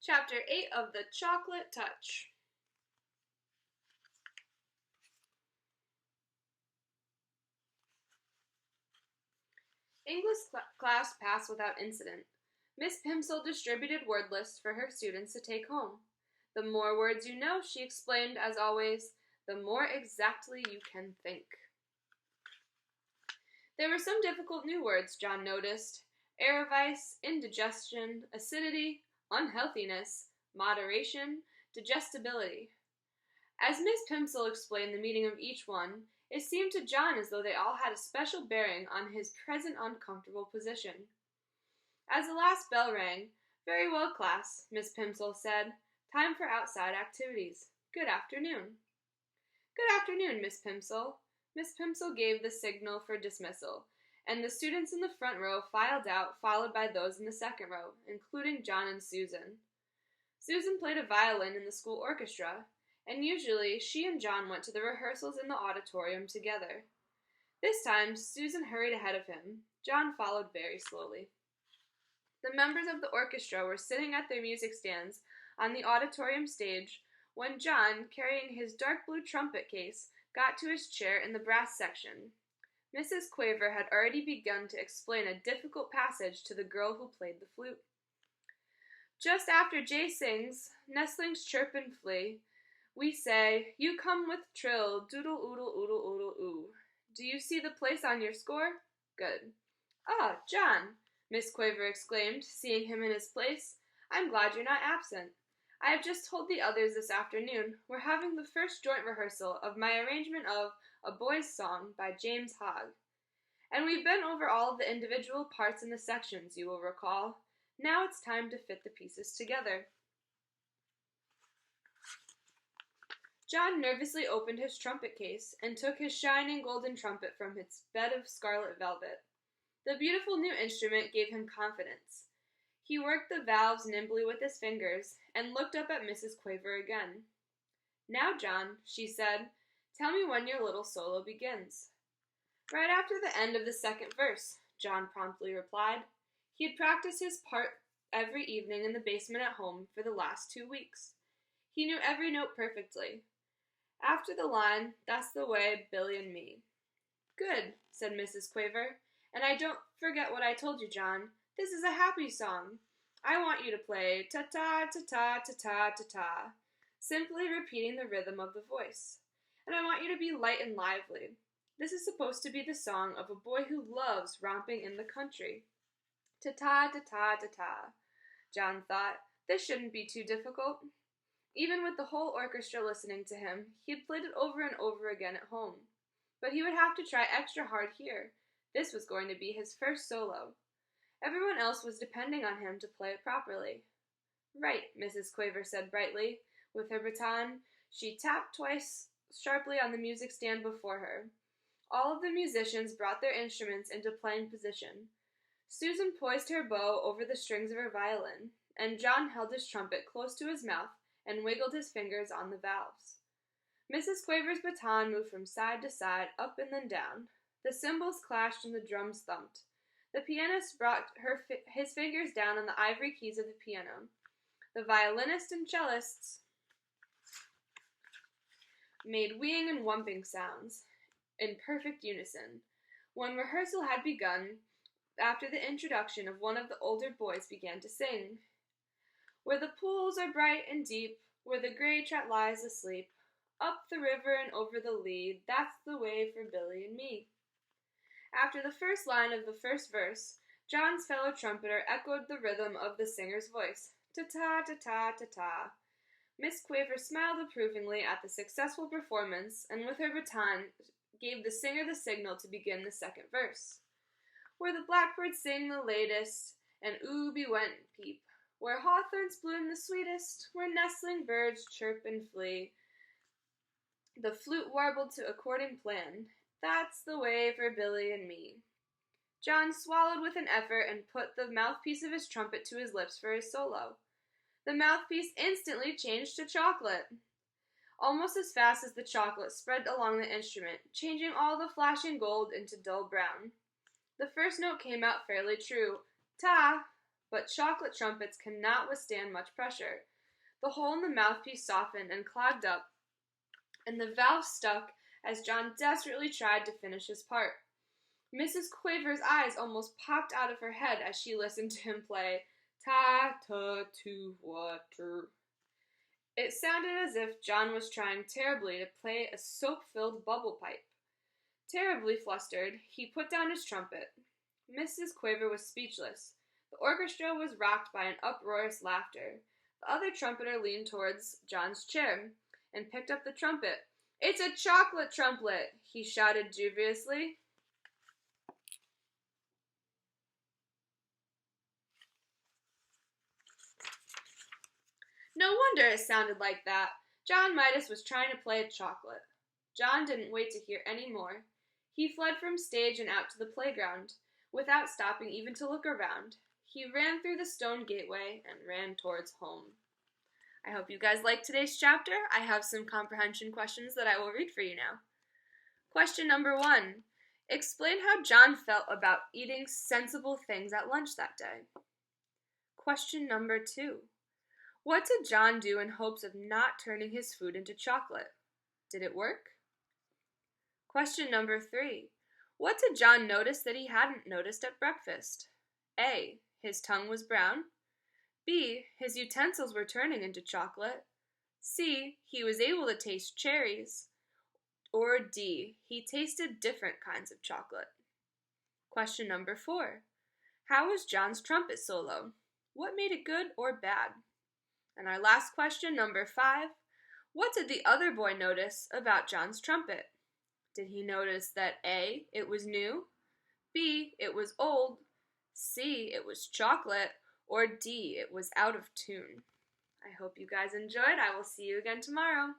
Chapter 8 of the Chocolate Touch. English class passed without incident. Miss Pimsel distributed word lists for her students to take home. The more words you know, she explained, as always, the more exactly you can think. There were some difficult new words, John noticed. Erevice, indigestion, acidity, unhealthiness, moderation, digestibility. As Miss Pimsel explained the meaning of each one, it seemed to John as though they all had a special bearing on his present uncomfortable position. As the last bell rang, "Very well, class," Miss Pimsel said. "Time for outside activities. Good afternoon." "Good afternoon, Miss Pimsel." Miss Pimsel gave the signal for dismissal, and the students in the front row filed out, followed by those in the second row, including John and Susan. Susan played a violin in the school orchestra, and usually she and John went to the rehearsals in the auditorium together. This time, Susan hurried ahead of him. John followed very slowly. The members of the orchestra were sitting at their music stands on the auditorium stage when John, carrying his dark blue trumpet case, got to his chair in the brass section. Mrs. Quaver had already begun to explain a difficult passage to the girl who played the flute. "Just after Jay sings, 'Nestlings chirp and flee,' we say, 'You come with trill, doodle oodle oodle oodle oo.' Do you see the place on your score? Good." "Ah, John," Miss Quaver exclaimed, seeing him in his place, "I'm glad you're not absent. I have just told the others this afternoon we're having the first joint rehearsal of my arrangement of A Boy's Song by James Hogg. And we've been over all of the individual parts in the sections, you will recall. Now it's time to fit the pieces together." John nervously opened his trumpet case and took his shining golden trumpet from its bed of scarlet velvet. The beautiful new instrument gave him confidence. He worked the valves nimbly with his fingers and looked up at Mrs. Quaver again. "Now, John," she said, "tell me when your little solo begins." "Right after the end of the second verse," John promptly replied. He had practiced his part every evening in the basement at home for the last 2 weeks. He knew every note perfectly. After the line, "That's the way, Billy and me." "Good," said Mrs. Quaver. "And I don't forget what I told you, John. This is a happy song. I want you to play ta-ta, ta-ta, ta-ta, ta-ta, simply repeating the rhythm of the voice. And I want you to be light and lively. This is supposed to be the song of a boy who loves romping in the country." Ta-ta, ta-ta, ta-ta. John thought, this shouldn't be too difficult. Even with the whole orchestra listening to him, he had played it over and over again at home. But he would have to try extra hard here. This was going to be his first solo. Everyone else was depending on him to play it properly. "Right," Mrs. Quaver said brightly. With her baton, she tapped twice sharply on the music stand before her. All of the musicians brought their instruments into playing position. Susan poised her bow over the strings of her violin, and John held his trumpet close to his mouth and wiggled his fingers on the valves. Mrs. Quaver's baton moved from side to side, up and then down. The cymbals clashed and the drums thumped. The pianist brought his fingers down on the ivory keys of the piano. The violinist and cellists made weeing and whumping sounds in perfect unison. When rehearsal had begun, after the introduction of one of the older boys began to sing, "Where the pools are bright and deep, where the gray trout lies asleep, up the river and over the lea, that's the way for Billy and me." After the first line of the first verse, John's fellow trumpeter echoed the rhythm of the singer's voice, ta-ta, ta-ta, ta-ta. Miss Quaver smiled approvingly at the successful performance, and with her baton gave the singer the signal to begin the second verse. "Where the blackbirds sing the latest, and ooh be went peep, where hawthorns bloom the sweetest, where nestling birds chirp and flee, the flute warbled to according plan, that's the way for Billy and me." John swallowed with an effort and put the mouthpiece of his trumpet to his lips for his solo. The mouthpiece instantly changed to chocolate, almost as fast as the chocolate spread along the instrument, changing all the flashing gold into dull brown. The first note came out fairly true, ta, But chocolate trumpets cannot withstand much pressure. The hole in the mouthpiece softened and clogged up, and the valve stuck as John desperately tried to finish his part. Mrs. Quaver's eyes almost popped out of her head as she listened to him play Ta-ta-to-water. It sounded as if John was trying terribly to play a soap-filled bubble pipe. Terribly flustered, he put down his trumpet. Mrs. Quaver was speechless. The orchestra was rocked by an uproarious laughter. The other trumpeter leaned towards John's chair and picked up the trumpet. "It's a chocolate trumpet!" he shouted dubiously. No wonder it sounded like that. John Midas was trying to play a chocolate. John didn't wait to hear any more. He fled from stage and out to the playground, without stopping even to look around. He ran through the stone gateway and ran towards home. I hope you guys liked today's chapter. I have some comprehension questions that I will read for you now. Question number 1. Explain how John felt about eating sensible things at lunch that day. Question number 2. What did John do in hopes of not turning his food into chocolate? Did it work? Question number 3. What did John notice that he hadn't noticed at breakfast? A. His tongue was brown. B. His utensils were turning into chocolate. C. He was able to taste cherries. Or D. He tasted different kinds of chocolate. Question number 4. How was John's trumpet solo? What made it good or bad? And our last question, number 5. What did the other boy notice about John's trumpet? Did he notice that A. It was new, B. It was old, C. It was chocolate, or D. It was out of tune? I hope you guys enjoyed. I will see you again tomorrow.